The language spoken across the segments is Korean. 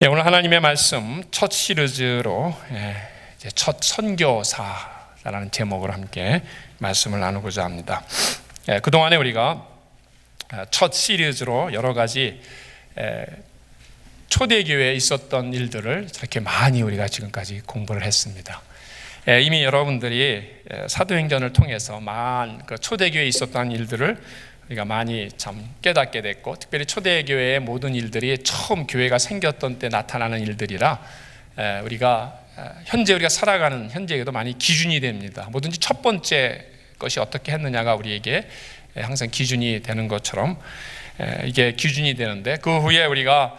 오늘 하나님의 말씀 첫 시리즈로 이제 첫 선교사라는 제목으로 함께 말씀을 나누고자 합니다. 그동안에 우리가 첫 시리즈로 여러 가지 초대교회에 있었던 일들을 저렇게 많이 우리가 지금까지 공부를 했습니다. 이미 여러분들이 사도행전을 통해서 그 초대교회에 있었던 일들을 우리가 많이 참 깨닫게 됐고, 특별히 초대교회의 모든 일들이 처음 교회가 생겼던 때 나타나는 일들이라 우리가 현재 우리가 살아가는 현재에도 많이 기준이 됩니다. 뭐든지 첫 번째 것이 어떻게 했느냐가 우리에게 항상 기준이 되는 것처럼 이게 기준이 되는데, 그 후에 우리가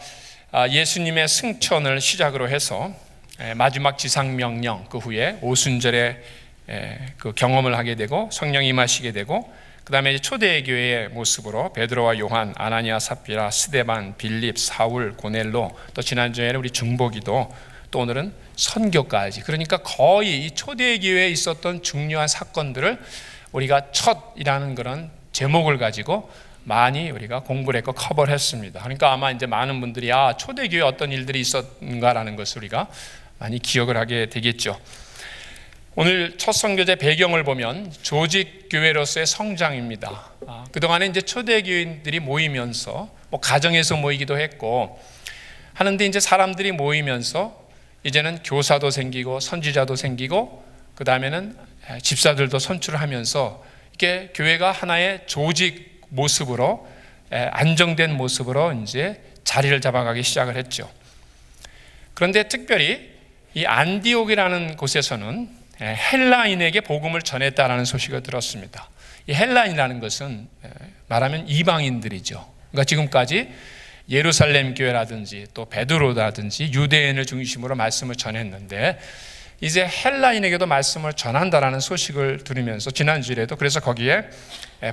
예수님의 승천을 시작으로 해서 마지막 지상명령, 그 후에 오순절에 그 경험을 하게 되고 성령이 임하시게 되고, 그 다음에 초대교회의 모습으로 베드로와 요한, 아나니아, 삽비라, 스데반, 빌립, 사울, 고넬로, 또 지난주에는 우리 중보기도, 또 오늘은 선교까지, 그러니까 거의 이 초대교회에 있었던 중요한 사건들을 우리가 첫이라는 그런 제목을 가지고 많이 우리가 공부를 했고 커버를 했습니다. 그러니까 아마 이제 많은 분들이 초대교회에 어떤 일들이 있었는가라는 것을 우리가 많이 기억을 하게 되겠죠. 오늘 첫 선교제 배경을 보면 조직교회로서의 성장입니다. 그동안에 이제 초대교인들이 모이면서 가정에서 모이기도 했고 하는데, 이제 사람들이 모이면서 이제는 교사도 생기고 선지자도 생기고, 그 다음에는 집사들도 선출을 하면서 이게 교회가 하나의 조직 모습으로, 안정된 모습으로 이제 자리를 잡아가기 시작을 했죠. 그런데 특별히 이 안디옥이라는 곳에서는 헬라인에게 복음을 전했다라는 소식을 들었습니다. 이 헬라인이라는 것은 말하면 이방인들이죠. 그러니까 지금까지 예루살렘 교회라든지 또 베드로라든지 유대인을 중심으로 말씀을 전했는데, 이제 헬라인에게도 말씀을 전한다라는 소식을 들으면서 지난주에도 그래서 거기에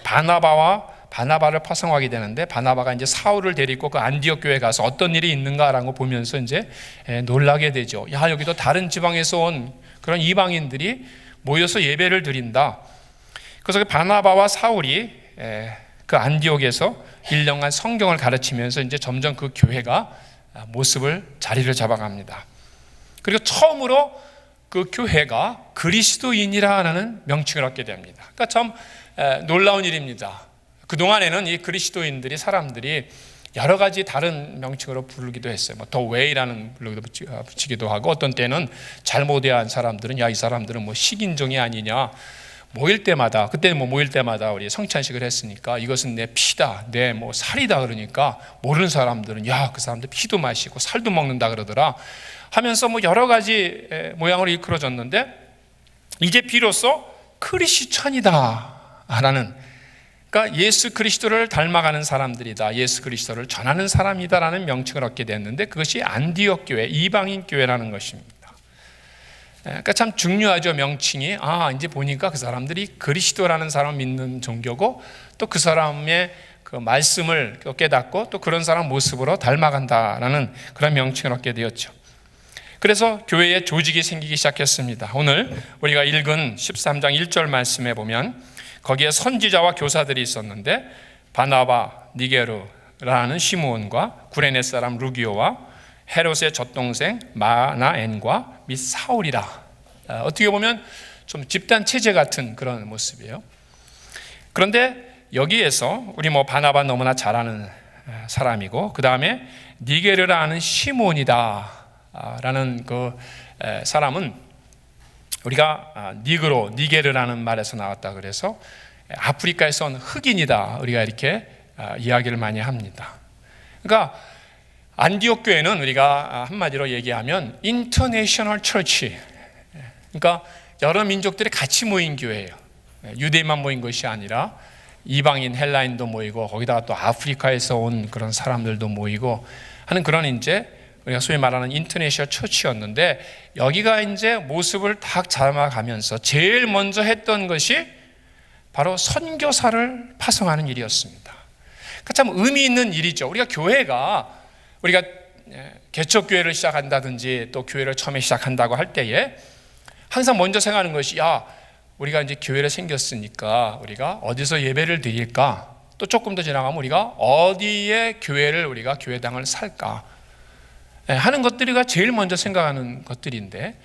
바나바를 파송하게 되는데, 바나바가 이제 사울을 데리고 그 안디옥 교회에 가서 어떤 일이 있는가라고 보면서 이제 놀라게 되죠. 여기도 다른 지방에서 온 그런 이방인들이 모여서 예배를 드린다. 그래서 그 바나바와 사울이 그 안디옥에서 1년간 성경을 가르치면서 이제 점점 그 교회가 자리를 잡아갑니다. 그리고 처음으로 그 교회가 그리스도인이라는 명칭을 얻게 됩니다. 그러니까 참 놀라운 일입니다. 그동안에는 이 그리스도인들이 사람들이 여러 가지 다른 명칭으로 부르기도 했어요. 더 웨이라는 불러기도 붙이기도 하고, 어떤 때는 잘못 대한 사람들은 이 사람들은 식인종이 아니냐, 그때는 모일 때마다 우리 성찬식을 했으니까 이것은 내 피다, 내 살이다, 그러니까 모르는 사람들은 그 사람들 피도 마시고 살도 먹는다 그러더라 하면서 여러 가지 모양으로 일컬어졌는데, 이제 비로소 크리스천이다 라는, 그러니까 예수 그리스도를 닮아가는 사람들이다, 예수 그리스도를 전하는 사람이다라는 명칭을 얻게 됐는데, 그것이 안디옥 교회, 이방인 교회라는 것입니다. 그러니까 참 중요하죠. 명칭이 이제 보니까 그 사람들이 그리스도라는 사람을 믿는 종교고, 또 그 사람의 그 말씀을 깨닫고 또 그런 사람 모습으로 닮아간다라는 그런 명칭을 얻게 되었죠. 그래서 교회에 조직이 생기기 시작했습니다. 오늘 우리가 읽은 13장 1절 말씀에 보면 거기에 선지자와 교사들이 있었는데, 바나바, 니게르라는 시므온과 구레네 사람 루기오와 헤롯의 젖동생 마나엔과 및 사울이라. 어떻게 보면 좀 집단 체제 같은 그런 모습이에요. 그런데 여기에서 우리 바나바 너무나 잘 아는 사람이고, 그 다음에 니게르라는 시므온이다 라는 그 사람은 우리가 니게르라는 말에서 나왔다 그래서 아프리카에서 온 흑인이다, 우리가 이렇게 이야기를 많이 합니다. 그러니까 안디옥 교회는 우리가 한마디로 얘기하면 인터내셔널 처치, 그러니까 여러 민족들이 같이 모인 교회예요. 유대인만 모인 것이 아니라 이방인 헬라인도 모이고, 거기다가 또 아프리카에서 온 그런 사람들도 모이고 하는 그런 이제 우리가 소위 말하는 인터내셔널 처치였는데, 여기가 이제 모습을 딱 잡아가면서 제일 먼저 했던 것이 바로 선교사를 파송하는 일이었습니다. 그러니까 참 의미 있는 일이죠. 우리가 개척교회를 시작한다든지 또 교회를 처음에 시작한다고 할 때에 항상 먼저 생각하는 것이 우리가 이제 교회를 생겼으니까 우리가 어디서 예배를 드릴까, 또 조금 더 지나가면 우리가 어디에 교회를 우리가 교회당을 살까, 하는 것들이가 제일 먼저 생각하는 것들인데,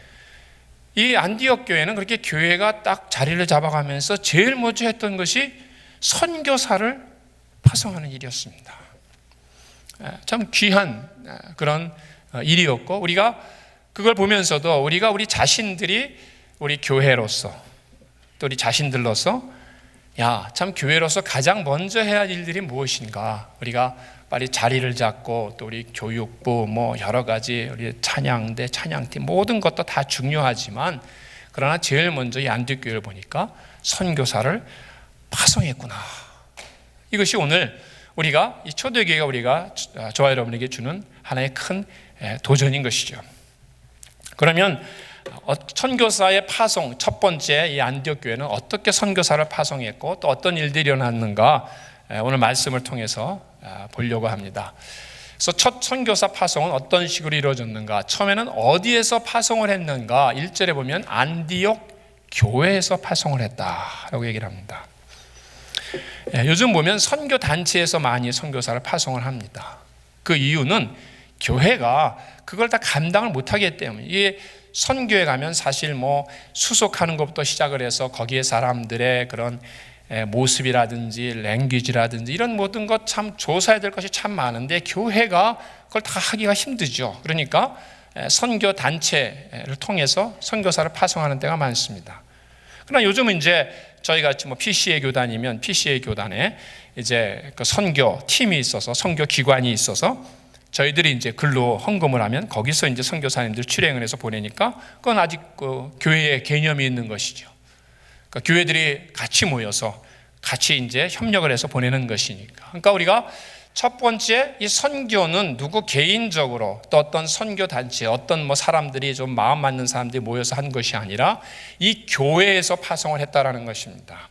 이 안디옥 교회는 그렇게 교회가 딱 자리를 잡아가면서 제일 먼저 했던 것이 선교사를 파송하는 일이었습니다. 참 귀한 그런 일이었고, 우리가 그걸 보면서도 우리가 우리 자신들이 우리 교회로서 또 우리 자신들로서 참 교회로서 가장 먼저 해야 할 일들이 무엇인가, 우리가 빨리 자리를 잡고 또 우리 교육부 여러 가지 우리 찬양대, 찬양팀 모든 것도 다 중요하지만, 그러나 제일 먼저 이 안디옥 교회를 보니까 선교사를 파송했구나. 이것이 오늘 우리가 이 초대교회가 우리가 저와 여러분에게 주는 하나의 큰 도전인 것이죠. 그러면 선교사의 파송, 첫 번째 이 안디옥 교회는 어떻게 선교사를 파송했고 또 어떤 일들이 일어났는가, 오늘 말씀을 통해서 보려고 합니다. 그래서 첫 선교사 파송은 어떤 식으로 이루어졌는가, 처음에는 어디에서 파송을 했는가, 1절에 보면 안디옥 교회에서 파송을 했다라고 얘기를 합니다. 요즘 보면 선교 단체에서 많이 선교사를 파송을 합니다. 그 이유는 교회가 그걸 다 감당을 못하기 때문에, 이게 선교에 가면 사실 수속하는 것부터 시작을 해서 거기에 사람들의 그런 모습이라든지 랭귀지라든지 이런 모든 것 참 조사해야 될 것이 참 많은데, 교회가 그걸 다 하기가 힘들죠. 그러니까 선교 단체를 통해서 선교사를 파송하는 때가 많습니다. 그러나 요즘은 이제 저희 같이 PCA 교단이면 PCA 교단에 이제 그 선교 팀이 있어서, 선교 기관이 있어서 저희들이 이제 글로 헌금을 하면 거기서 이제 선교사님들 출행을 해서 보내니까 그건 아직 그 교회의 개념이 있는 것이죠. 그러니까 교회들이 같이 모여서 같이 이제 협력을 해서 보내는 것이니까. 그러니까 우리가 첫 번째, 이 선교는 누구 개인적으로 또 어떤 선교 단체, 어떤 사람들이 좀 마음 맞는 사람들이 모여서 한 것이 아니라 이 교회에서 파송을 했다라는 것입니다.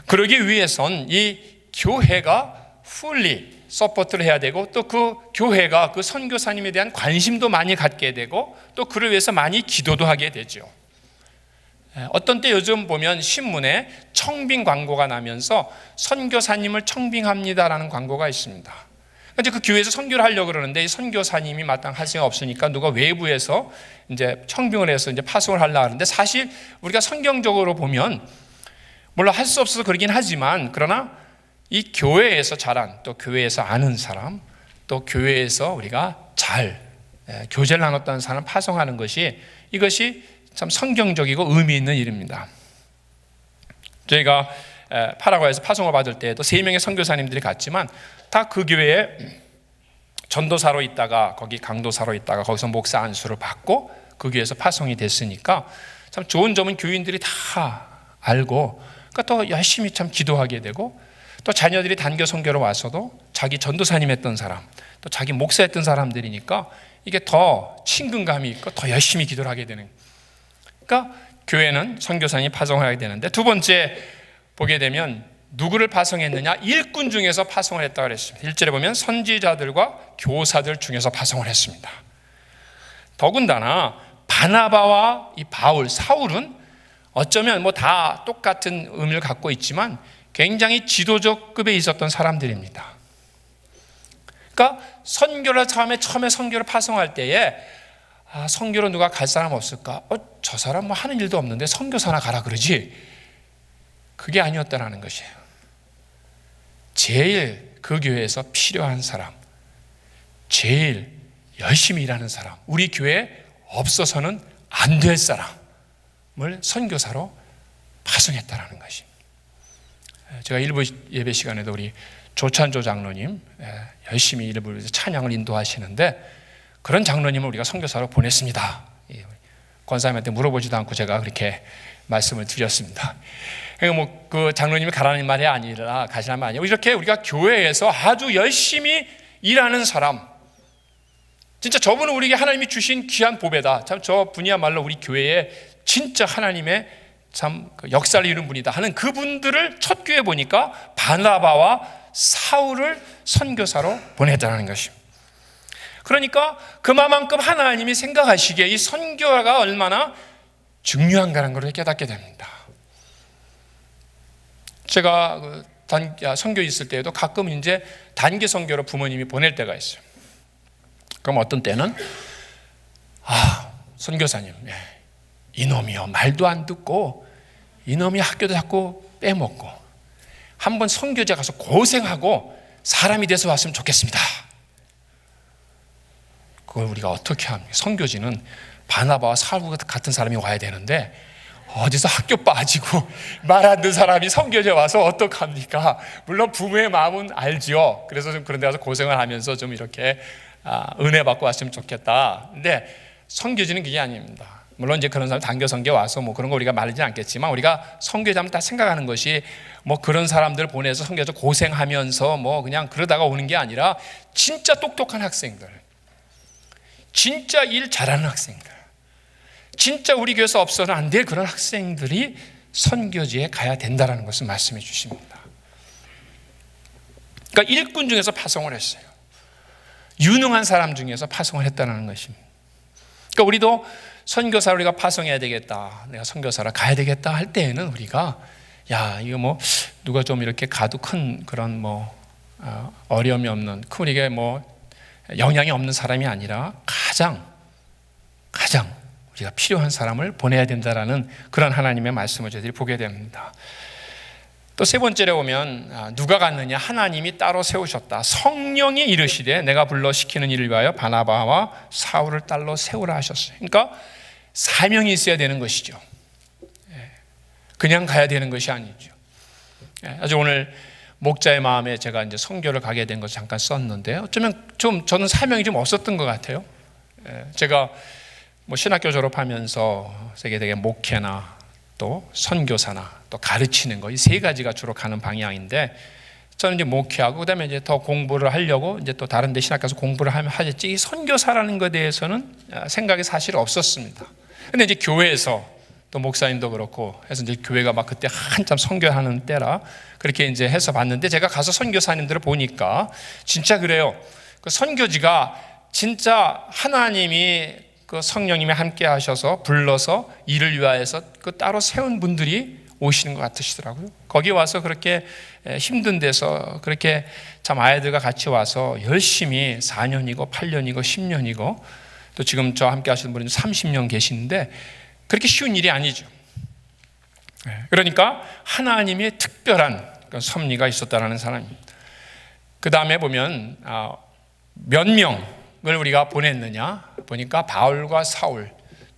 그러기 위해선 이 교회가 fully 서포트를 해야 되고, 또 그 교회가 그 선교사님에 대한 관심도 많이 갖게 되고, 또 그를 위해서 많이 기도도 하게 되죠. 어떤 때 요즘 보면 신문에 청빙 광고가 나면서 선교사님을 청빙합니다라는 광고가 있습니다. 이제 그 교회에서 선교를 하려고 그러는데 이 선교사님이 마땅할 수가 없으니까 누가 외부에서 이제 청빙을 해서 이제 파송을 하려고 하는데, 사실 우리가 성경적으로 보면 물론 할 수 없어서 그러긴 하지만, 그러나 이 교회에서 자란, 또 교회에서 아는 사람, 또 교회에서 우리가 잘 교제를 나눴다는 사람 파송하는 것이, 이것이 참 성경적이고 의미 있는 일입니다. 저희가 파라과이에서 파송을 받을 때에도 3명의 선교사님들이 갔지만 다 그 교회에 전도사로 있다가 거기 강도사로 있다가 거기서 목사 안수를 받고 그 교회에서 파송이 됐으니까 참 좋은 점은 교인들이 다 알고, 그러니까 또 열심히 참 기도하게 되고, 또 자녀들이 단교 선교로 와서도 자기 전도사님 했던 사람, 또 자기 목사 했던 사람들이니까 이게 더 친근감이 있고 더 열심히 기도를 하게 되는. 그러니까 교회는 선교사님이 파송하게 되는데, 두 번째 보게 되면 누구를 파송했느냐, 일꾼 중에서 파송을 했다고 그랬습니다. 1절에 보면 선지자들과 교사들 중에서 파송을 했습니다. 더군다나 바나바와 이 바울, 사울은 어쩌면 다 똑같은 의미를 갖고 있지만 굉장히 지도적 급에 있었던 사람들입니다. 그러니까 선교를 처음에 선교를 파송할 때에 선교로 누가 갈 사람 없을까? 저 사람 하는 일도 없는데 선교사나 가라 그러지. 그게 아니었다라는 것이에요. 제일 그 교회에서 필요한 사람, 제일 열심히 일하는 사람, 우리 교회에 없어서는 안 될 사람을 선교사로 파송했다라는 것입니다. 제가 일부 예배 시간에도 우리 조찬조 장로님 열심히 일부 찬양을 인도하시는데, 그런 장로님을 우리가 선교사로 보냈습니다. 권사님한테 물어보지도 않고 제가 그렇게 말씀을 드렸습니다. 그러니까 그 장로님이 가라는 말이 아니라, 가시라는 말이 아니라, 이렇게 우리가 교회에서 아주 열심히 일하는 사람, 진짜 저분은 우리에게 하나님이 주신 귀한 보배다. 참 저 분이야말로 우리 교회에 진짜 하나님의 참 역사를 이룬 분이다 하는 그분들을 첫 교회 보니까 바나바와 사울을 선교사로 보냈다는 것입니다. 그러니까 그만큼 하나님이 생각하시기에 이 선교가 얼마나 중요한가라는 것을 깨닫게 됩니다. 제가 선교 있을 때에도 가끔 이제 단기 선교로 부모님이 보낼 때가 있어요. 그럼 어떤 때는 선교사님, 이놈이요 말도 안 듣고 이놈이 학교도 자꾸 빼먹고 한번 선교제 가서 고생하고 사람이 돼서 왔으면 좋겠습니다. 그걸 우리가 어떻게 합니까? 선교지는 바나바와 사울 같은 사람이 와야 되는데 어디서 학교 빠지고 말 안 듣는 사람이 선교제 와서 어떡합니까? 물론 부모의 마음은 알지요. 그래서 좀 그런 데 가서 고생을 하면서 좀 이렇게 은혜 받고 왔으면 좋겠다. 근데 선교지는 그게 아닙니다. 물론 이제 그런 사람 단교 선교 와서 뭐 그런 거 우리가 말하지 않겠지만, 우리가 선교자면 다 생각하는 것이 뭐 그런 사람들 보내서 선교자 고생하면서 뭐 그냥 그러다가 오는 게 아니라 진짜 똑똑한 학생들, 진짜 일 잘하는 학생들, 진짜 우리 교회에서 없어서는 안 될 그런 학생들이 선교지에 가야 된다는 것을 말씀해 주십니다. 그러니까 일꾼 중에서 파송을 했어요. 유능한 사람 중에서 파송을 했다는 것입니다. 그러니까 우리도 선교사를 우리가 파송해야 되겠다, 내가 선교사를 가야 되겠다 할 때에는 우리가 이거 뭐 누가 좀 이렇게 가도 큰 그런 뭐 어려움이 없는, 큰 우리에게 뭐 영향이 없는 사람이 아니라 가장 우리가 필요한 사람을 보내야 된다라는 그런 하나님의 말씀을 저희들이 보게 됩니다. 또 세 번째로 보면 누가 갔느냐? 하나님이 따로 세우셨다. 성령이 이르시되 내가 불러 시키는 일을 위하여 바나바와 사울을 따로 세우라 하셨어요. 그러니까 사명이 있어야 되는 것이죠. 그냥 가야 되는 것이 아니죠. 아주 오늘 목자의 마음에 제가 이제 선교를 가게 된 것을 잠깐 썼는데, 어쩌면 좀 저는 사명이 좀 없었던 것 같아요. 제가 뭐 신학교 졸업하면서 세계대회 목회나 또 선교사나 또 가르치는 거, 이 세 가지가 주로 가는 방향인데, 저는 이제 목회하고 그다음에 이제 더 공부를 하려고 이제 또 다른 데 신학 가서 공부를 하겠지, 이 선교사라는 것에 대해서는 생각이 사실 없었습니다. 근데 이제 교회에서 또 목사님도 그렇고 해서 이제 교회가 막 그때 한참 선교하는 때라 그렇게 이제 해서 봤는데, 제가 가서 선교사님들을 보니까 진짜 그래요. 그 선교지가 진짜 하나님이 그 성령님이 함께 하셔서 불러서 일을 위하여서 그 따로 세운 분들이 오시는 것 같으시더라고요. 거기 와서 그렇게 힘든 데서 그렇게 참 아이들과 같이 와서 열심히 4년이고 8년이고 10년이고 또 지금 저 함께 하시는 분은 30년 계시는데 그렇게 쉬운 일이 아니죠. 그러니까 하나님의 특별한 섭리가 있었다는 사람입니다. 그 다음에 보면 몇 명을 우리가 보냈느냐 보니까 바울과 사울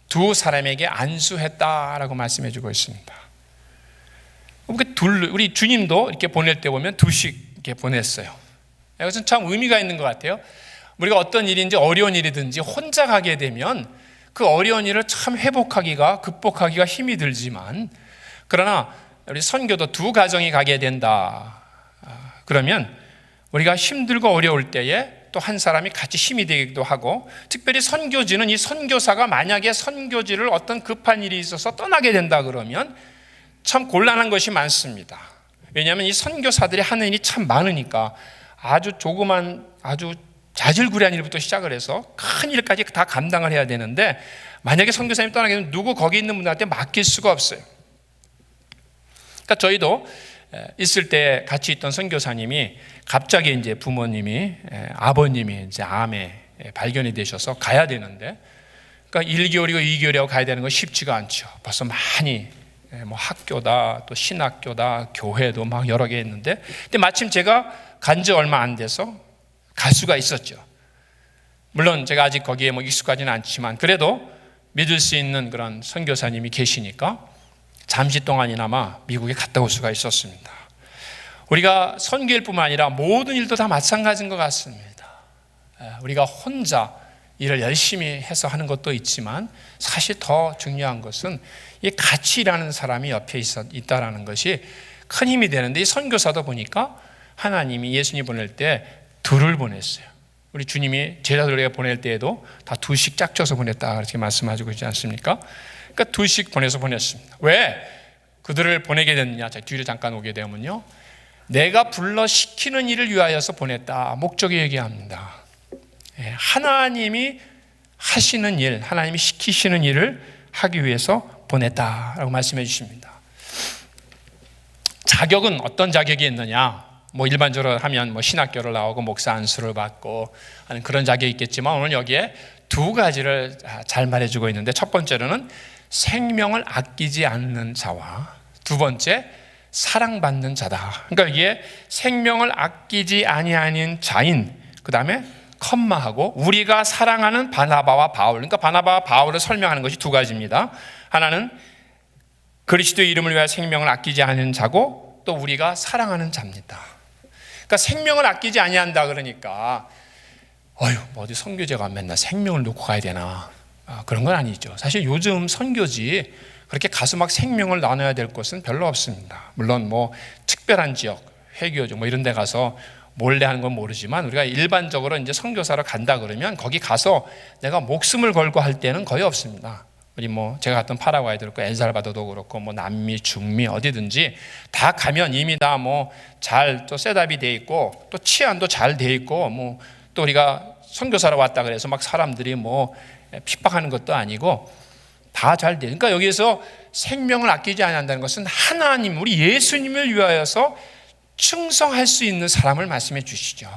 두 사람에게 안수했다라고 말씀해 주고 있습니다. 우리 주님도 이렇게 보낼 때 보면 두씩 이렇게 보냈어요. 이것은 참 의미가 있는 것 같아요. 우리가 어떤 일인지 어려운 일이든지 혼자 가게 되면 그 어려운 일을 참 극복하기가 힘이 들지만, 그러나 우리 선교도 두 가정이 가게 된다. 그러면 우리가 힘들고 어려울 때에 또 한 사람이 같이 힘이 되기도 하고, 특별히 선교지는 이 선교사가 만약에 선교지를 어떤 급한 일이 있어서 떠나게 된다 그러면 참 곤란한 것이 많습니다. 왜냐하면 이 선교사들이 하는 일이 참 많으니까 아주 조그만 아주 자질구레한 일부터 시작을 해서 큰 일까지 다 감당을 해야 되는데, 만약에 선교사님이 떠나게 되면 누구 거기 있는 분들한테 맡길 수가 없어요. 그러니까 저희도 있을 때 같이 있던 선교사님이 갑자기 이제 부모님이 아버님이 이제 암에 발견이 되셔서 가야 되는데, 그러니까 1개월이고 2개월이고 가야 되는 건 쉽지가 않죠. 벌써 많이 뭐 학교다 또 신학교다 교회도 막 여러 개 있는데, 근데 마침 제가 간 지 얼마 안 돼서 갈 수가 있었죠. 물론 제가 아직 거기에 뭐 익숙하지는 않지만 그래도 믿을 수 있는 그런 선교사님이 계시니까 잠시 동안이나마 미국에 갔다 올 수가 있었습니다. 우리가 선교일 뿐만 아니라 모든 일도 다 마찬가지인 것 같습니다. 우리가 혼자 일을 열심히 해서 하는 것도 있지만 사실 더 중요한 것은 이 같이 일하는 사람이 옆에 있다라는 것이 큰 힘이 되는데, 이 선교사도 보니까 하나님이 예수님 보낼 때 둘을 보냈어요. 우리 주님이 제자들에게 보낼 때에도 다 두씩 짝져서 보냈다 그렇게 말씀하시고 있지 않습니까? 그러니까 두씩 보냈습니다. 왜 그들을 보내게 됐느냐? 자, 뒤를 잠깐 오게 되면요, 내가 불러 시키는 일을 위하여서 보냈다. 목적이 얘기합니다. 하나님이 하시는 일, 하나님이 시키시는 일을 하기 위해서 보냈다라고 말씀해 주십니다. 자격은 어떤 자격이 있느냐? 뭐 일반적으로 하면 뭐 신학교를 나오고 목사 안수를 받고 하는 그런 자격이 있겠지만 오늘 여기에 두 가지를 잘 말해주고 있는데, 첫 번째로는 생명을 아끼지 않는 자와 두 번째 사랑받는 자다. 그러니까 이게 생명을 아끼지 아니하는 자인, 그 다음에 컴마하고 우리가 사랑하는 바나바와 바울. 그러니까 바나바와 바울을 설명하는 것이 두 가지입니다. 하나는 그리스도의 이름을 위하여 생명을 아끼지 않는 자고, 또 우리가 사랑하는 자입니다. 그러니까 생명을 아끼지 아니한다 그러니까 뭐 어디 선교제가 맨날 생명을 놓고 가야 되나, 그런 건 아니죠. 사실 요즘 선교지 그렇게 가서 막 생명을 나눠야 될 곳은 별로 없습니다. 물론 뭐 특별한 지역, 회교죠 뭐 이런 데 가서 몰래 하는 건 모르지만, 우리가 일반적으로 이제 선교사로 간다 그러면 거기 가서 내가 목숨을 걸고 할 때는 거의 없습니다. 우리 뭐 제가 갔던 파라과이도 그렇고 엘살바도도 그렇고 뭐 남미, 중미 어디든지 다 가면 이미 다 뭐 잘 또 셋업이 돼 있고 또 치안도 잘 돼 있고, 뭐 또 우리가 선교사로 왔다 그래서 막 사람들이 뭐 핍박하는 것도 아니고 다 잘 돼. 그러니까 여기서 생명을 아끼지 않는다는 것은 하나님, 우리 예수님을 위하여서 충성할 수 있는 사람을 말씀해 주시죠.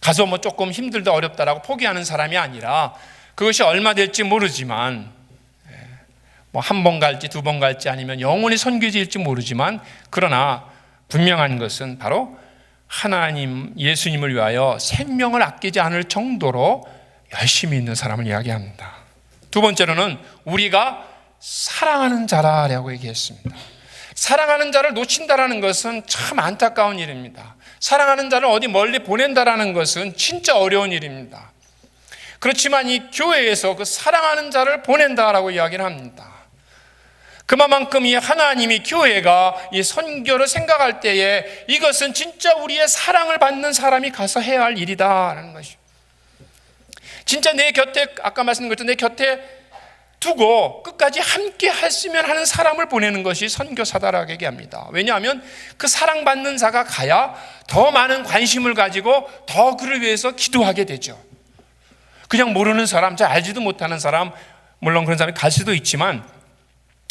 가서 뭐 조금 힘들다 어렵다라고 포기하는 사람이 아니라, 그것이 얼마 될지 모르지만 뭐 한 번 갈지 두 번 갈지 아니면 영원히 선교지일지 모르지만, 그러나 분명한 것은 바로 하나님 예수님을 위하여 생명을 아끼지 않을 정도로 열심히 있는 사람을 이야기합니다. 두 번째로는 우리가 사랑하는 자라라고 얘기했습니다. 사랑하는 자를 놓친다라는 것은 참 안타까운 일입니다. 사랑하는 자를 어디 멀리 보낸다라는 것은 진짜 어려운 일입니다. 그렇지만 이 교회에서 그 사랑하는 자를 보낸다라고 이야기를 합니다. 그만큼 이 하나님이 교회가 이 선교를 생각할 때에 이것은 진짜 우리의 사랑을 받는 사람이 가서 해야 할 일이다라는 것이죠. 진짜 내 곁에, 아까 말씀드린 것처럼 내 곁에 두고 끝까지 함께 했으면 하는 사람을 보내는 것이 선교사다라고 얘기합니다. 왜냐하면 그 사랑받는 자가 가야 더 많은 관심을 가지고 더 그를 위해서 기도하게 되죠. 그냥 모르는 사람, 잘 알지도 못하는 사람, 물론 그런 사람이 갈 수도 있지만,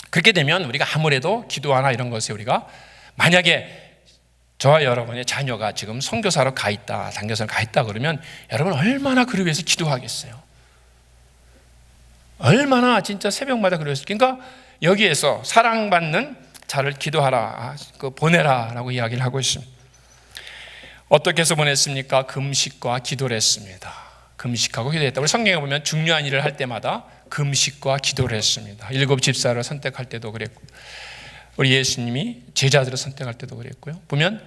그렇게 되면 우리가 아무래도 기도하나 이런 것에 우리가, 만약에 저와 여러분의 자녀가 지금 선교사로 가 있다, 단교사로 가 있다 그러면 여러분 얼마나 그를 위해서 기도하겠어요? 얼마나 진짜 새벽마다 그러겠어요. 그러니까 여기에서 사랑받는 자를 기도하라, 보내라라고 이야기를 하고 있습니다. 어떻게 해서 보냈습니까? 금식과 기도를 했습니다. 금식하고 기도했다. 우리 성경에 보면 중요한 일을 할 때마다 금식과 기도를 했습니다. 7 집사를 선택할 때도 그랬고, 우리 예수님이 제자들을 선택할 때도 그랬고요. 보면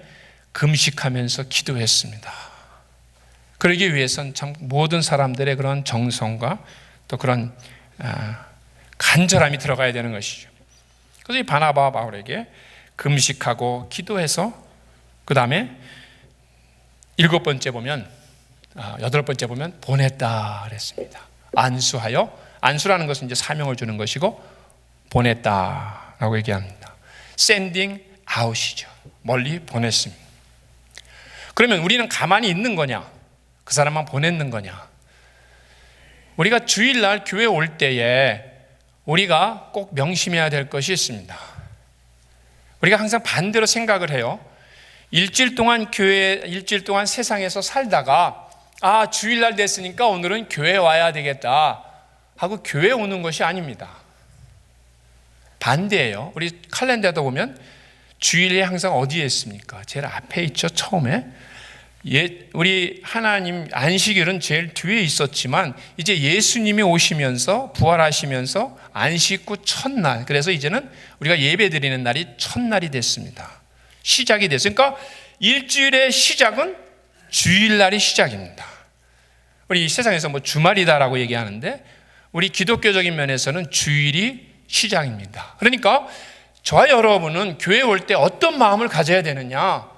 금식하면서 기도했습니다. 그러기 위해서는 참 모든 사람들의 그런 정성과 또 그런 간절함이 들어가야 되는 것이죠. 그래서 이 바나바와 바울에게 금식하고 기도해서, 그 다음에 7번째 보면, 8번째 보면 보냈다 그랬습니다. 안수하여, 안수라는 것은 이제 사명을 주는 것이고, 보냈다라고 얘기합니다. sending out이죠. 멀리 보냈습니다. 그러면 우리는 가만히 있는 거냐? 그 사람만 보냈는 거냐? 우리가 주일날 교회 올 때에 우리가 꼭 명심해야 될 것이 있습니다. 우리가 항상 반대로 생각을 해요. 일주일 동안 세상에서 살다가 주일날 됐으니까 오늘은 교회 와야 되겠다 하고 교회 오는 것이 아닙니다. 반대예요. 우리 칼렌더도 보면 주일이 항상 어디에 있습니까? 제일 앞에 있죠. 처음에. 우리 하나님 안식일은 제일 뒤에 있었지만 이제 예수님이 오시면서 부활하시면서 안식 후 첫날, 그래서 이제는 우리가 예배 드리는 날이 첫날이 됐습니다. 시작이 됐어요. 그러니까 일주일의 시작은 주일날이 시작입니다. 우리 세상에서 뭐 주말이다라고 얘기하는데 우리 기독교적인 면에서는 주일이 시작입니다. 그러니까 저와 여러분은 교회 올 때 어떤 마음을 가져야 되느냐?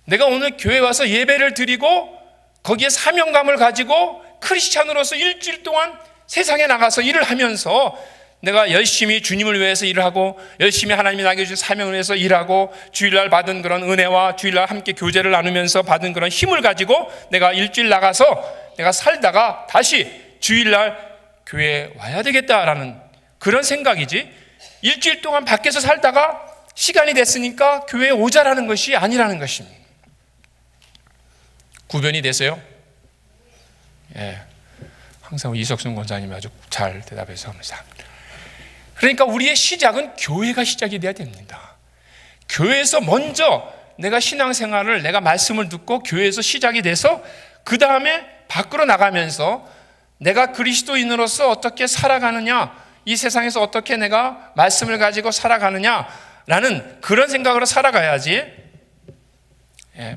내가 오늘 교회 와서 예배를 드리고 거기에 사명감을 가지고 크리스찬으로서 일주일 동안 세상에 나가서 일을 하면서 내가 열심히 주님을 위해서 일을 하고 열심히 하나님이 나에게 주신 사명을 위해서 일하고 주일날 받은 그런 은혜와 주일날 함께 교제를 나누면서 받은 그런 힘을 가지고 내가 일주일 나가서 내가 살다가 다시 주일날 교회에 와야 되겠다라는 그런 생각이지, 일주일 동안 밖에서 살다가 시간이 됐으니까 교회에 오자라는 것이 아니라는 것입니다. 구별이 되세요? 예. 항상 이석순 권사님이 아주 잘 대답해서 감사합니다. 그러니까 우리의 시작은 교회가 시작이 돼야 됩니다. 교회에서 먼저 내가 신앙생활을, 내가 말씀을 듣고 교회에서 시작이 돼서 그 다음에 밖으로 나가면서 내가 그리스도인으로서 어떻게 살아가느냐, 이 세상에서 어떻게 내가 말씀을 가지고 살아가느냐라는 그런 생각으로 살아가야지.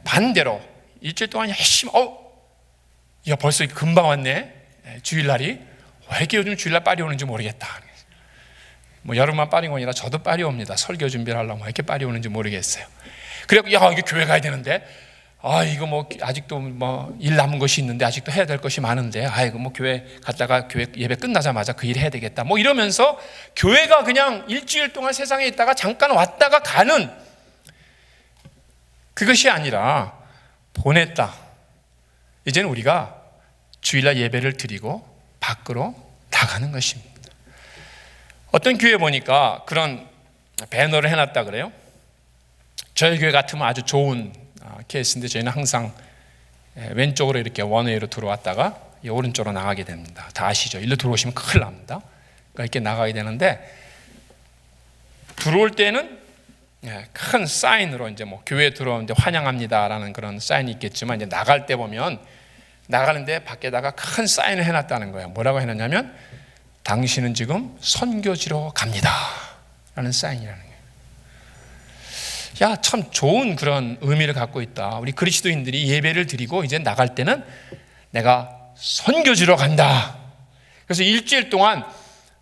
반대로 일주일 동안 열심히 야 벌써 금방 왔네. 주일날이 왜 이렇게 요즘 주일날 빨리 오는지 모르겠다. 뭐 여름만 빨리 오니라 저도 빨리 옵니다. 설교 준비를 하려면 왜 이렇게 빨리 오는지 모르겠어요. 그래갖고 야 이게 교회 가야 되는데 이거 뭐 아직도 뭐 일 남은 것이 있는데 아직도 해야 될 것이 많은데 이거 뭐 교회 갔다가 교회 예배 끝나자마자 그 일 해야 되겠다 뭐 이러면서 교회가 그냥 일주일 동안 세상에 있다가 잠깐 왔다가 가는 그것이 아니라 보냈다. 이제는 우리가 주일날 예배를 드리고 밖으로 나가는 것입니다. 어떤 교회 보니까 그런 배너를 해놨다 그래요. 저희 교회 같으면 아주 좋은 케이스인데 저희는 항상 왼쪽으로 이렇게 원웨이로 들어왔다가 오른쪽으로 나가게 됩니다. 다 아시죠? 일로 들어오시면 큰일 납니다. 그러니까 이렇게 나가게 되는데 들어올 때는 큰 사인으로 이제 뭐 교회에 들어오는데 환영합니다라는 그런 사인이 있겠지만 이제 나갈 때 보면 나가는데 밖에다가 큰 사인을 해놨다는 거예요. 뭐라고 해놨냐면 당신은 지금 선교지로 갑니다 라는 사인이라는 거예요. 야, 참 좋은 그런 의미를 갖고 있다. 우리 그리스도인들이 예배를 드리고 이제 나갈 때는 내가 선교지로 간다. 그래서 일주일 동안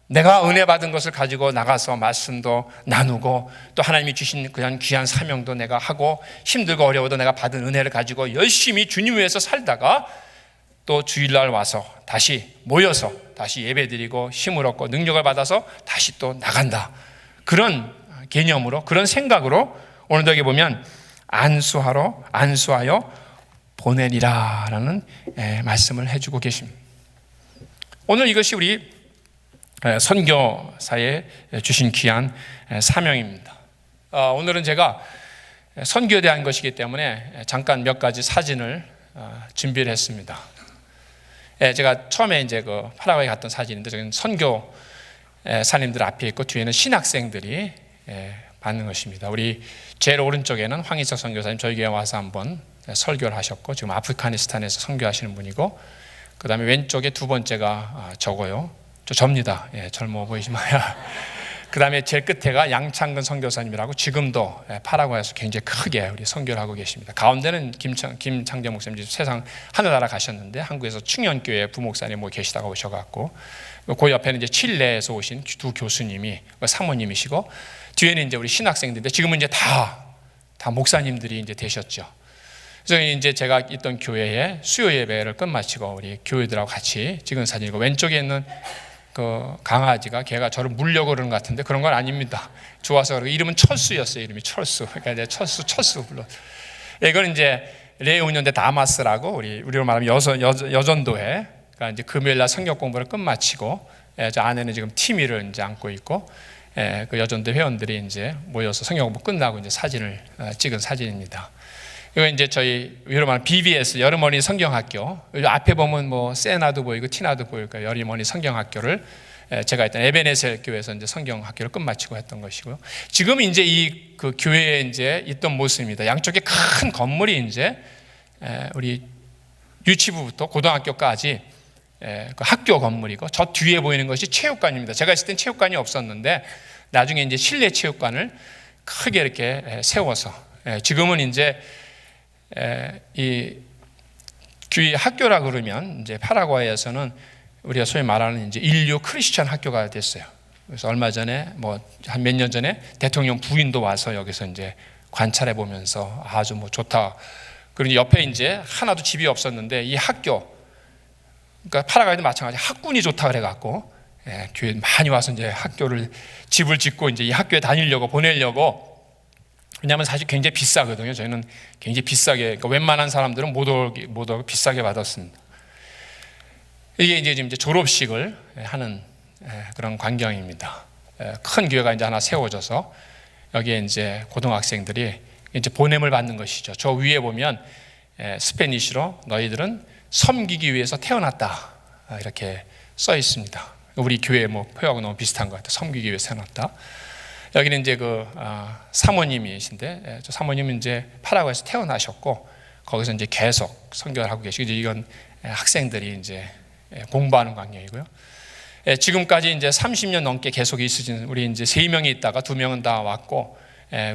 내가 은혜 받은 것을 가지고 나가서 말씀도 나누고 또 하나님이 주신 그냥 귀한 사명도 내가 하고 힘들고 어려워도 내가 받은 은혜를 가지고 열심히 주님 위해서 살다가 또 주일날 와서 다시 모여서 다시 예배드리고 힘을 얻고 능력을 받아서 다시 또 나간다. 그런 개념으로 그런 생각으로 오늘도 여기 보면 안수하여 보내리라 라는 말씀을 해주고 계십니다. 오늘 이것이 우리 선교사에 주신 귀한 사명입니다. 오늘은 제가 선교에 대한 것이기 때문에 잠깐 몇 가지 사진을 준비를 했습니다. 제가 처음에 이제 그 파라과이 갔던 사진인데 저기는 선교사님들 앞에 있고 뒤에는 신학생들이 받는 것입니다. 우리 제일 오른쪽에는 황희석 선교사님 저희 교회 와서 한번 설교를 하셨고 지금 아프가니스탄에서 선교하시는 분이고 그 다음에 왼쪽에 두 번째가 저고요. 접니다. 젊어 보이지만 그 다음에 제일 끝에가 양창근 선교사님이라고 지금도 파라과이에서 굉장히 크게 우리 선교를 하고 계십니다. 가운데는 김창재 목사님 세상 하늘나라 가셨는데 한국에서 충현교회 부목사님 계시다가 오셔갖고 그 옆에는 이제 칠레에서 오신 두 교수님이 사모님이시고 뒤에는 이제 우리 신학생들인데 지금은 이제 다 목사님들이 이제 되셨죠. 그래서 이제 제가 있던 교회에 수요 예배를 끝마치고 우리 교회들하고 같이 찍은 사진이고 왼쪽에 있는 그 강아지가 걔가 저를 물려고 그러는 것 같은데 그런 건 아닙니다. 좋아서 그러고 이름은 철수였어요. 이름이 철수. 그러니까 이제 철수 불러. 이건 이제 레운연대 다마스라고 우리로 말하면 여전도회. 그러니까 이제 금요일날 성경 공부를 끝마치고 저 안에는 지금 티미를 이제 안고 있고 그 여전도 회원들이 이제 모여서 성경 공부 끝나고 이제 사진을 찍은 사진입니다. 이거 이제 저희 위로 말하면 BBS 여름어린이 성경학교 앞에 보면 뭐 세나도 보이고 티나도 보이고 여름어린이 성경학교를 제가 있던 에베네셀 교회에서 이제 성경학교를 끝마치고 했던 것이고요. 지금 이제 이 그 교회에 이제 있던 모습입니다. 양쪽에 큰 건물이 이제 우리 유치부부터 고등학교까지 그 학교 건물이고 저 뒤에 보이는 것이 체육관입니다. 제가 있을 땐 체육관이 없었는데 나중에 이제 실내 체육관을 크게 이렇게 세워서 지금은 이제 이 교회 학교라 그러면 이제 파라과이에서는 우리가 소위 말하는 이제 인류 크리스천 학교가 됐어요. 그래서 얼마 전에 뭐 한 몇 년 전에 대통령 부인도 와서 여기서 이제 관찰해 보면서 아주 뭐 좋다. 그리고 옆에 이제 하나도 집이 없었는데 이 학교, 그러니까 파라과이도 마찬가지 학군이 좋다 그래갖고 교회 많이 와서 이제 학교를 집을 짓고 이제 이 학교에 다니려고 보내려고. 왜냐하면 사실 굉장히 비싸거든요. 저희는 굉장히 비싸게, 그러니까 웬만한 사람들은 못 오고 비싸게 받았습니다. 이게 이제 지금 졸업식을 하는 그런 광경입니다. 큰 교회가 이제 하나 세워져서 여기에 이제 고등학생들이 이제 보냄을 받는 것이죠. 저 위에 보면 스페니쉬로 너희들은 섬기기 위해서 태어났다, 이렇게 써 있습니다. 우리 교회 뭐 표하고 너무 비슷한 것 같아요. 섬기기 위해서 태어났다. 여기는 이제 사모님이신데, 저 사모님은 이제 파라과이에서 태어나셨고 거기서 이제 계속 선교를 하고 계시고, 이건 학생들이 이제 공부하는 광경이고요. 지금까지 이제 30년 넘게 계속 있으신, 우리 이제 3명이 있다가 2명은 다 왔고,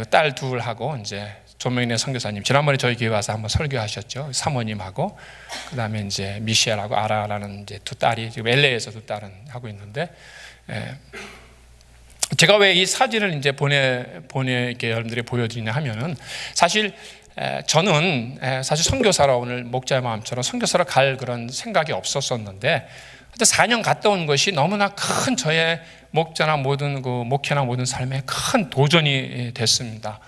딸 둘하고 이제 조명래 선교사님, 지난번에 저희 교회 와서 한번 설교하셨죠. 사모님하고, 그 다음에 이제 미셸하고 아라라는 이제 2딸이 지금 LA에서 2딸은 하고 있는데, 제가 왜 이 사진을 이제 이렇게 여러분들이 보여드리냐 하면은, 사실 저는 사실 선교사로, 오늘 목자의 마음처럼 선교사로 갈 그런 생각이 없었었는데, 4년 갔다 온 것이 너무나 큰 저의 목자나 모든 목회나 모든 삶에 큰 도전이 됐습니다.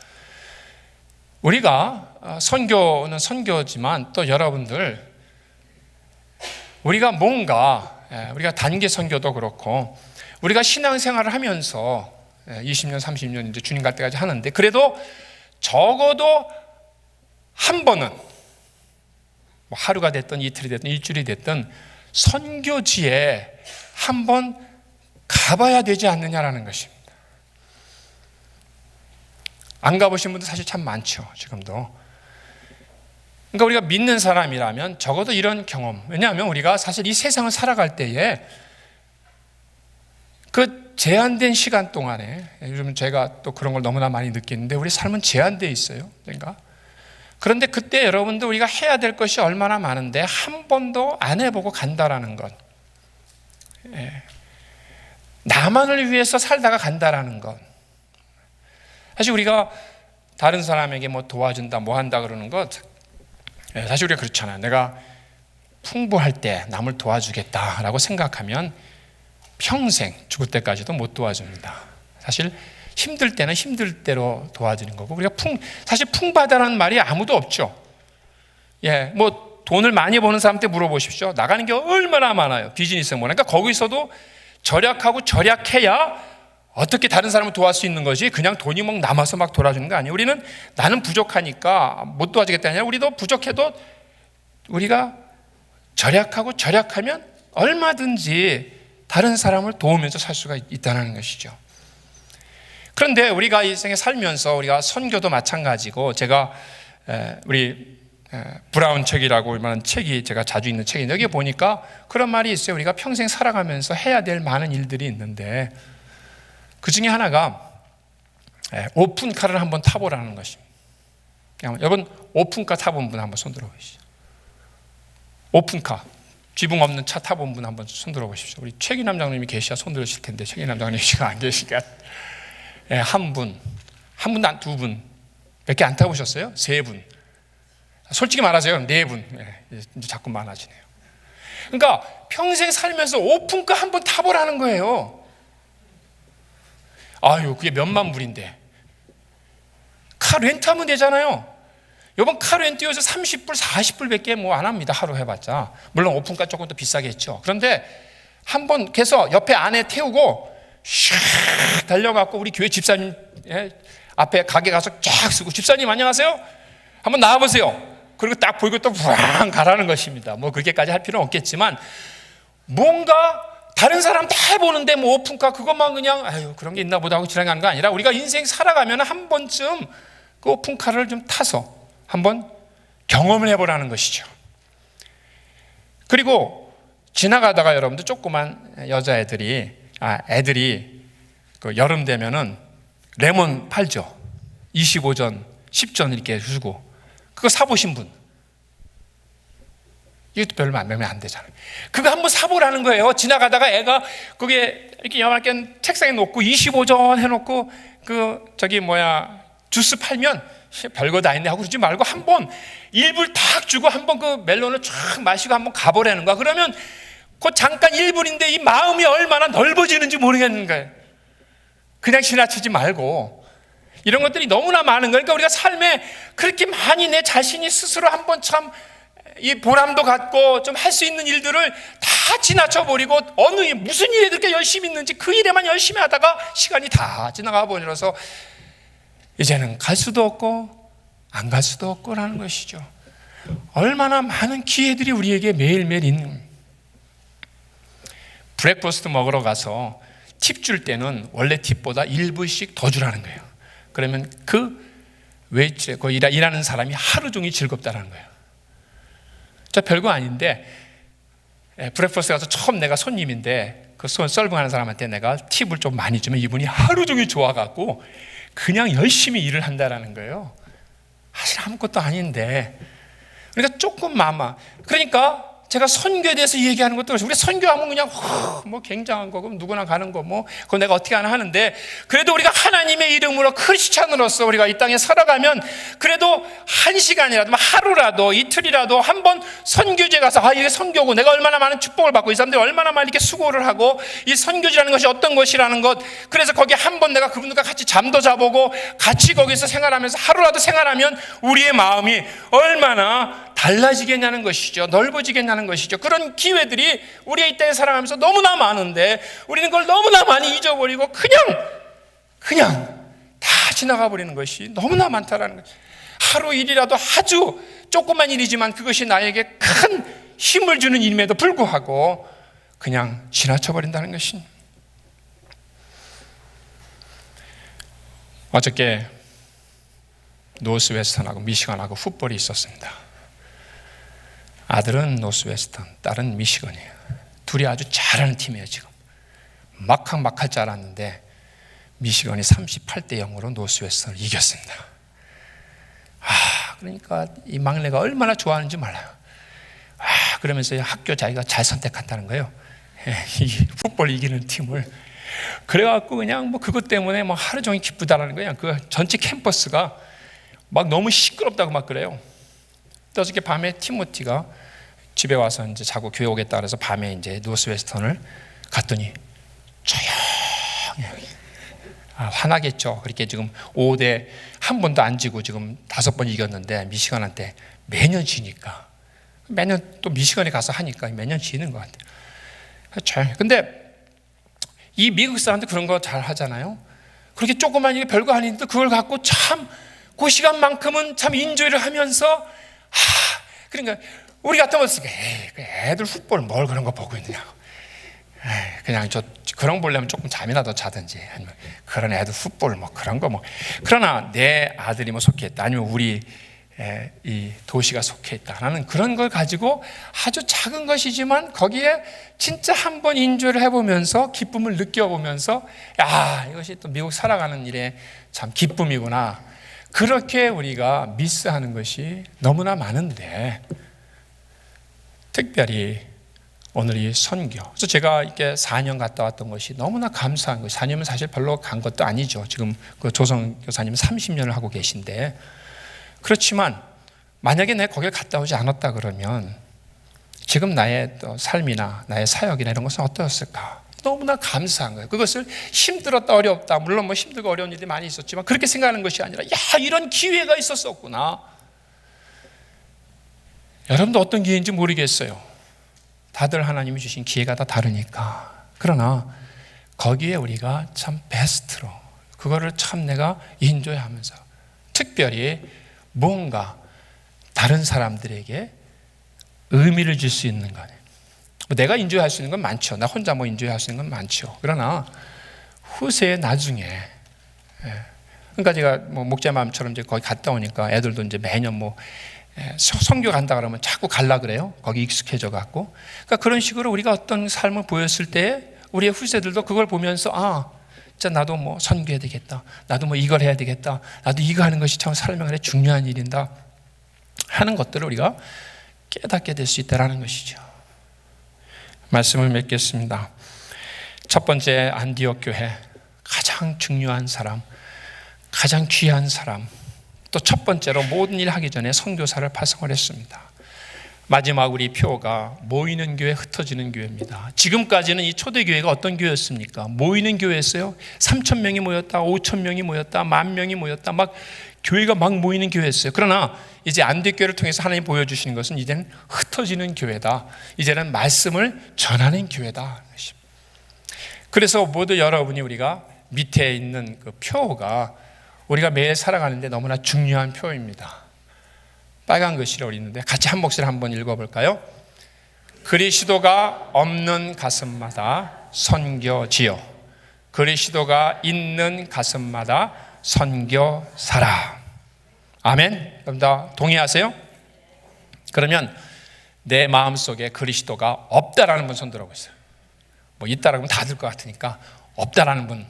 우리가 선교는 선교지만 또 여러분들, 우리가 우리가 단기 선교도 그렇고, 우리가 신앙생활을 하면서 20년, 30년 이제 주님 갈 때까지 하는데, 그래도 적어도 한 번은 뭐 하루가 됐든 이틀이 됐든 일주일이 됐든 선교지에 한번 가봐야 되지 않느냐라는 것입니다. 안 가보신 분들 사실 참 많죠, 지금도. 그러니까 우리가 믿는 사람이라면 적어도 이런 경험, 왜냐하면 우리가 사실 이 세상을 살아갈 때에 그 제한된 시간 동안에, 요즘 제가 또 그런 걸 너무나 많이 느끼는데, 우리 삶은 제한되어 있어요. 그러니까 그런데 그때 여러분들, 우리가 해야 될 것이 얼마나 많은데 한 번도 안 해보고 간다라는 것, 나만을 위해서 살다가 간다라는 것. 사실 우리가 다른 사람에게 뭐 도와준다, 뭐 한다 그러는 것, 사실 우리가 그렇잖아요. 내가 풍부할 때 남을 도와주겠다라고 생각하면 평생 죽을 때까지도 못 도와줍니다. 사실 힘들 때는 힘들 대로 도와주는 거고, 우리가 사실 풍부하다는 말이 아무도 없죠. 뭐 돈을 많이 버는 사람한테 물어보십시오. 나가는 게 얼마나 많아요. 비즈니스 뭐. 그러니까 거기서도 절약하고 절약해야 어떻게 다른 사람을 도와줄 수 있는 거지, 그냥 돈이 막 남아서 막 도와주는 거 아니에요. 우리는 나는 부족하니까 못 도와주겠다 아니라, 우리도 부족해도 우리가 절약하고 절약하면 얼마든지 다른 사람을 도우면서 살 수가 있다는 것이죠. 그런데 우리가 이 생에 살면서, 우리가 선교도 마찬가지고, 제가 우리 브라운 책이라고 얼마나 책이 제가 자주 읽는 책인데, 여기 보니까 그런 말이 있어요. 우리가 평생 살아가면서 해야 될 많은 일들이 있는데, 그 중에 하나가 오픈카를 한번 타보라는 것입니다. 여러분, 오픈카 타본 분 한번 손들어 보시죠. 오픈카, 지붕 없는 차 타본 분 한번 손들어 보십시오. 우리 최기남 장로님이 계셔야 손들으실 텐데, 최기남 장로님이 지금 안 계시니까. 한 분, 두 분, 몇 개 안 타보셨어요? 3분. 솔직히 말하세요. 4분. 이제 자꾸 많아지네요. 그러니까 평생 살면서 오픈카 한번 타보라는 거예요. 아유, 그게 몇만 불인데. 카 렌트하면 되잖아요. 이번 카 렌트 요새 30불, 40불 밖에 뭐 안 합니다. 하루 해봤자. 물론 오픈카 조금 더 비싸겠죠. 그런데 한번 해서 옆에 안에 태우고 샥 달려갖고, 우리 교회 집사님 앞에 가게 가서 쫙 쓰고, 집사님 안녕하세요? 한번 나와보세요. 그리고 딱 보이고 또 부랑 가라는 것입니다. 뭐 그렇게까지 할 필요는 없겠지만, 뭔가 다른 사람 다 해보는데 뭐 오픈카 그것만 그냥 아유 그런 게 있나 보다 하고 지나가는 거 아니라, 우리가 인생 살아가면 한 번쯤 그 오픈카를 좀 타서 한번 경험을 해보라는 것이죠. 그리고 지나가다가 여러분들, 조그만 애들이 그 여름 되면은 레몬 팔죠. 25전, 10전 이렇게 주고, 그거 사보신 분, 이것도 별로 매매 안 되잖아요. 그거 한번 사보라는 거예요. 지나가다가 애가 그게 이렇게 요만하게 책상에 놓고 25전 해놓고 주스 팔면 별거 다 있네 하고 그러지 말고, 한번 1불 탁 주고 한번 그 멜론을 쫙 마시고 한번 가보라는 거야. 그러면 그 잠깐 1불인데 이 마음이 얼마나 넓어지는지 모르겠는 거예요. 그냥 지나치지 말고. 이런 것들이 너무나 많은 거예요. 그러니까 우리가 삶에 그렇게 많이 내 자신이 스스로 한번 참 이 보람도 갖고 좀 할 수 있는 일들을 다 지나쳐버리고, 무슨 일에 그렇게 열심히 있는지 그 일에만 열심히 하다가 시간이 다 지나가 버려서 이제는 갈 수도 없고 안 갈 수도 없고라는 것이죠. 얼마나 많은 기회들이 우리에게 매일매일 있는. 브렉퍼스트 먹으러 가서 팁 줄 때는 원래 팁보다 1불씩 더 주라는 거예요. 그러면 그 웨이트, 그 일하는 사람이 하루 종일 즐겁다는 거예요. 저 별거 아닌데, 브렉퍼스트 가서 처음 내가 손님인데 그 서빙하는 사람한테 내가 팁을 좀 많이 주면 이분이 하루 종일 좋아갖고 그냥 열심히 일을 한다라는 거예요. 사실 아무것도 아닌데. 그러니까 조금 그러니까 제가 선교에 대해서 얘기하는 것도 우리 선교하면 그냥 뭐 굉장한 거고 누구나 가는 거 뭐 그거 내가 어떻게 하는데, 그래도 우리가 하나님의 이름으로 크리스찬으로서 우리가 이 땅에 살아가면 그래도 한 시간이라도 하루라도 이틀이라도 한번 선교지에 가서 이게 선교고 내가 얼마나 많은 축복을 받고 이 사람들이 얼마나 많이 이렇게 수고를 하고 이 선교지라는 것이 어떤 것이라는 것, 그래서 거기 한번 내가 그분들과 같이 잠도 자보고 같이 거기서 생활하면서 하루라도 생활하면 우리의 마음이 얼마나 달라지겠냐는 것이죠. 넓어지겠냐는 것이죠. 그런 기회들이 우리의 이 땅에 살아가면서 너무나 많은데 우리는 그걸 너무나 많이 잊어버리고 그냥 다 지나가 버리는 것이 너무나 많다라는 거죠. 하루 일이라도 아주 조그만 일이지만 그것이 나에게 큰 힘을 주는 일임에도 불구하고 그냥 지나쳐 버린다는 것입니다. 어저께 노스웨스턴하고 미시건하고 풋볼이 있었습니다. 아들은 노스웨스턴, 딸은 미시건이에요. 둘이 아주 잘하는 팀이에요. 지금 막할 줄 알았는데 미시건이 38대 0으로 노스웨스턴을 이겼습니다. 그러니까 이 막내가 얼마나 좋아하는지 몰라요. 그러면서 학교 자기가 잘 선택한다는 거예요. 이 풋볼 이기는 팀을. 그래갖고 그냥 뭐 그것 때문에 뭐 하루 종일 기쁘다라는 거예요. 그 전체 캠퍼스가 막 너무 시끄럽다고 막 그래요. 또 어저께 밤에 티모티가 집에 와서 이제 자고 교회 오겠다 그래서 밤에 이제 노스웨스턴을 갔더니 조용히. 화나겠죠. 그렇게 지금 5대 한 번도 안 지고 지금 5번 이겼는데 미시건한테 매년 지니까 매년 또 미시건에 가서 하니까 매년 지는 것 같아요. 근데 이 미국 사람들 그런 거 잘 하잖아요. 그렇게 조그만 일이 별거 아닌데 그걸 갖고 참 그 시간만큼은 참 인조이를 하면서 그러니까 우리 같으면 애들 풋볼 뭘 그런 거 보고 있느냐고. 그냥 그런 거 보려면 조금 잠이라도 자든지 아니면 그런 애들 풋볼 뭐 그런 거 뭐. 그러나 내 아들이 뭐 속해 있다 아니면 우리 이 도시가 속해 있다 라는 그런 걸 가지고 아주 작은 것이지만 거기에 진짜 한번 인조를 해보면서 기쁨을 느껴보면서 이것이 또 미국 살아가는 일에 참 기쁨이구나. 그렇게 우리가 미스하는 것이 너무나 많은데 특별히 오늘 이 선교. 그래서 제가 이렇게 4년 갔다 왔던 것이 너무나 감사한 거예요. 4년은 사실 별로 간 것도 아니죠. 지금 그 조성 교사님은 30년을 하고 계신데 그렇지만 만약에 내가 거길 갔다 오지 않았다 그러면 지금 나의 또 삶이나 나의 사역이나 이런 것은 어떠했을까? 너무나 감사한 거예요. 그것을 힘들었다 어렵다 물론 뭐 힘들고 어려운 일이 많이 있었지만 그렇게 생각하는 것이 아니라 이런 기회가 있었었구나. 여러분도 어떤 기회인지 모르겠어요. 다들 하나님이 주신 기회가 다 다르니까. 그러나 거기에 우리가 참 베스트로 그거를 참 내가 인조하면서 특별히 뭔가 다른 사람들에게 의미를 줄 수 있는 거네. 내가 인조할 수 있는 건 많죠. 나 혼자 뭐 인조할 수 있는 건 많죠. 그러나 후세에 나중에 그러니까 제가 뭐 목자 마음처럼 이제 거기 갔다 오니까 애들도 이제 매년 뭐 선교 간다 그러면 자꾸 갈라 그래요. 거기 익숙해져 갖고. 그러니까 그런 식으로 우리가 어떤 삶을 보였을 때 우리의 후세들도 그걸 보면서 진짜 나도 뭐 선교해야 되겠다. 나도 뭐 이걸 해야 되겠다. 나도 이거 하는 것이 참 삶의 중요한 일인다 하는 것들을 우리가 깨닫게 될 수 있다는 것이죠. 말씀을 맺겠습니다. 첫 번째 안디옥 교회 가장 중요한 사람, 가장 귀한 사람, 또 첫 번째로 모든 일 하기 전에 선교사를 파송을 했습니다. 마지막 우리 표가 모이는 교회, 흩어지는 교회입니다. 지금까지는 이 초대교회가 어떤 교회였습니까? 모이는 교회였어요. 3,000명이 모였다, 5,000명이 모였다, 10,000명이 모였다, 막 교회가 막 모이는 교회였어요. 그러나 이제 안디옥 교회를 통해서 하나님 보여주시는 것은 이제는 흩어지는 교회다. 이제는 말씀을 전하는 교회다. 그래서 모두 여러분이 우리가 밑에 있는 그 표가 우리가 매일 살아가는데 너무나 중요한 표입니다. 빨간 글씨로 있는데 같이 한 목소리 한번 읽어볼까요? 그리스도가 없는 가슴마다 선교지요. 그리스도가 있는 가슴마다 선교사라. 아멘. 그럼 다 동의하세요? 그러면 내 마음속에 그리스도가 없다라는 분 손 들어보세요. 뭐 있다라고 하면 다 들 것 같으니까 없다라는 분.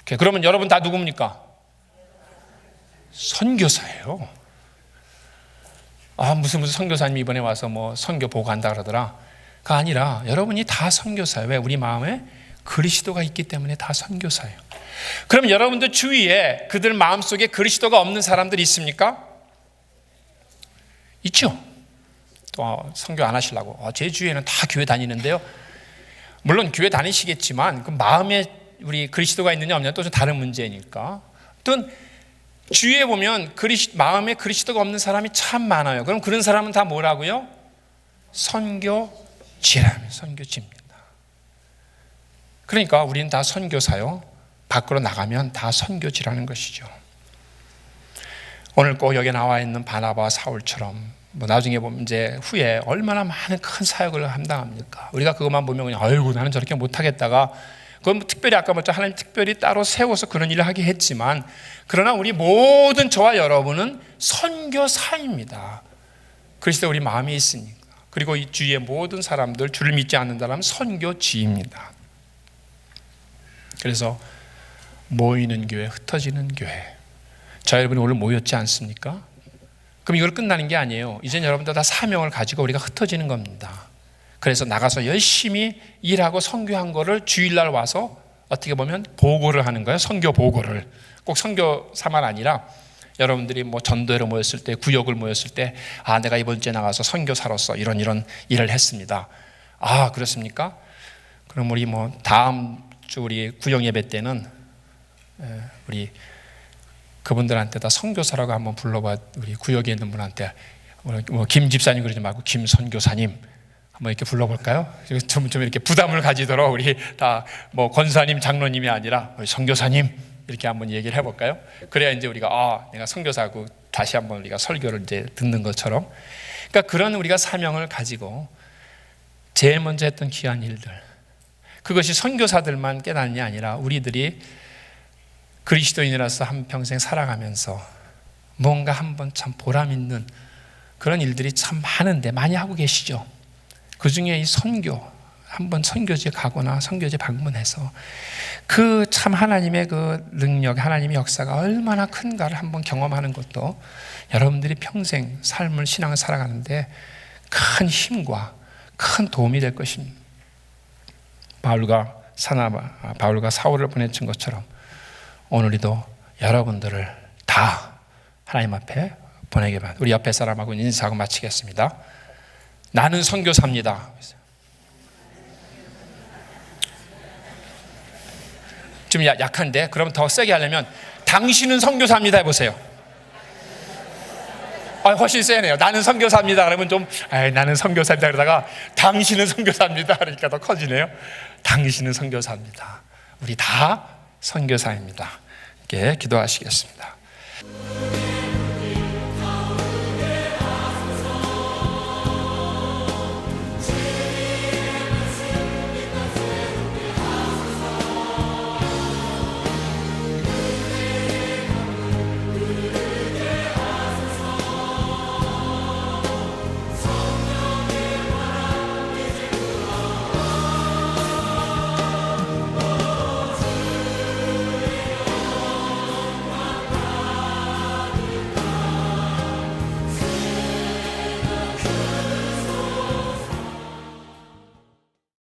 오케이. 그러면 여러분 다 누굽니까? 선교사예요. 무슨 선교사님이 이번에 와서 뭐 선교 보고 간다 그러더라. 그게 아니라 여러분이 다 선교사예요. 왜? 우리 마음에 그리스도가 있기 때문에 다 선교사예요. 그럼 여러분들 주위에 그들 마음속에 그리스도가 없는 사람들이 있습니까? 있죠. 또 선교 안 하시려고 제 주위에는 다 교회 다니는데요. 물론 교회 다니시겠지만 그 마음에 우리 그리스도가 있느냐 없느냐 또 다른 문제니까. 또 주위에 보면 마음에 그리스도가 없는 사람이 참 많아요. 그럼 그런 사람은 다 뭐라고요? 선교지라면 선교지입니다. 그러니까 우리는 다 선교사요. 밖으로 나가면 다 선교지라는 것이죠. 오늘 꼭 여기 나와 있는 바나바와 사울처럼 뭐 나중에 보면 이제 후에 얼마나 많은 큰 사역을 감당합니까? 우리가 그것만 보면 그냥 아이고 나는 저렇게 못하겠다가 그건 뭐 특별히 아까 말했죠. 하나님 특별히 따로 세워서 그런 일을 하게 했지만 그러나 우리 모든 저와 여러분은 선교사입니다. 그리스도 우리 마음에 있으니까. 그리고 이 주위의 모든 사람들 주를 믿지 않는다면 선교지입니다. 그래서 모이는 교회, 흩어지는 교회. 저 여러분이 오늘 모였지 않습니까? 그럼 이걸 끝나는 게 아니에요. 이제 여러분들 다 사명을 가지고 우리가 흩어지는 겁니다. 그래서 나가서 열심히 일하고 선교한 거를 주일날 와서 어떻게 보면 보고를 하는 거예요. 선교 보고를. 꼭 선교사만 아니라 여러분들이 뭐 전도회로 모였을 때, 구역을 모였을 때 내가 이번 주에 나가서 선교사로서 이런 일을 했습니다. 그렇습니까? 그럼 우리 뭐 다음 주 우리 구역 예배 때는 우리 그분들한테 다 선교사라고 한번 불러봐. 우리 구역에 있는 분한테 뭐 김 집사님 그러지 말고 김 선교사님 한번 이렇게 불러볼까요? 좀 이렇게 부담을 가지도록 우리 다 뭐 권사님, 장로님이 아니라 우리 선교사님 이렇게 한번 얘기를 해볼까요? 그래야 이제 우리가 내가 선교사고 다시 한번 우리가 설교를 이제 듣는 것처럼. 그러니까 그런 우리가 사명을 가지고 제일 먼저 했던 귀한 일들. 그것이 선교사들만 깨닫는 게 아니라 우리들이 그리스도인이라서 한평생 살아가면서 뭔가 한번 참 보람 있는 그런 일들이 참 많은데 많이 하고 계시죠. 그 중에 이 선교, 한번 선교지에 가거나 선교지에 방문해서 그 참 하나님의 그 능력, 하나님의 역사가 얼마나 큰가를 한번 경험하는 것도 여러분들이 평생 삶을, 신앙을 살아가는데 큰 힘과 큰 도움이 될 것입니다. 바울과 사울을 보내준 것처럼 오늘도 여러분들을 다 하나님 앞에 보내게 바랍니다. 우리 옆에 사람하고 인사하고 마치겠습니다. 나는 선교사입니다. 좀 약한데 그럼 더 세게 하려면 당신은 선교사입니다 해보세요. 훨씬 세네요. 나는 선교사입니다 그러면 좀 나는 선교사입니다 그러다가 당신은 선교사입니다 그러니까 더 커지네요. 당신은 선교사입니다. 우리 다 선교사입니다. 이렇게 기도하시겠습니다.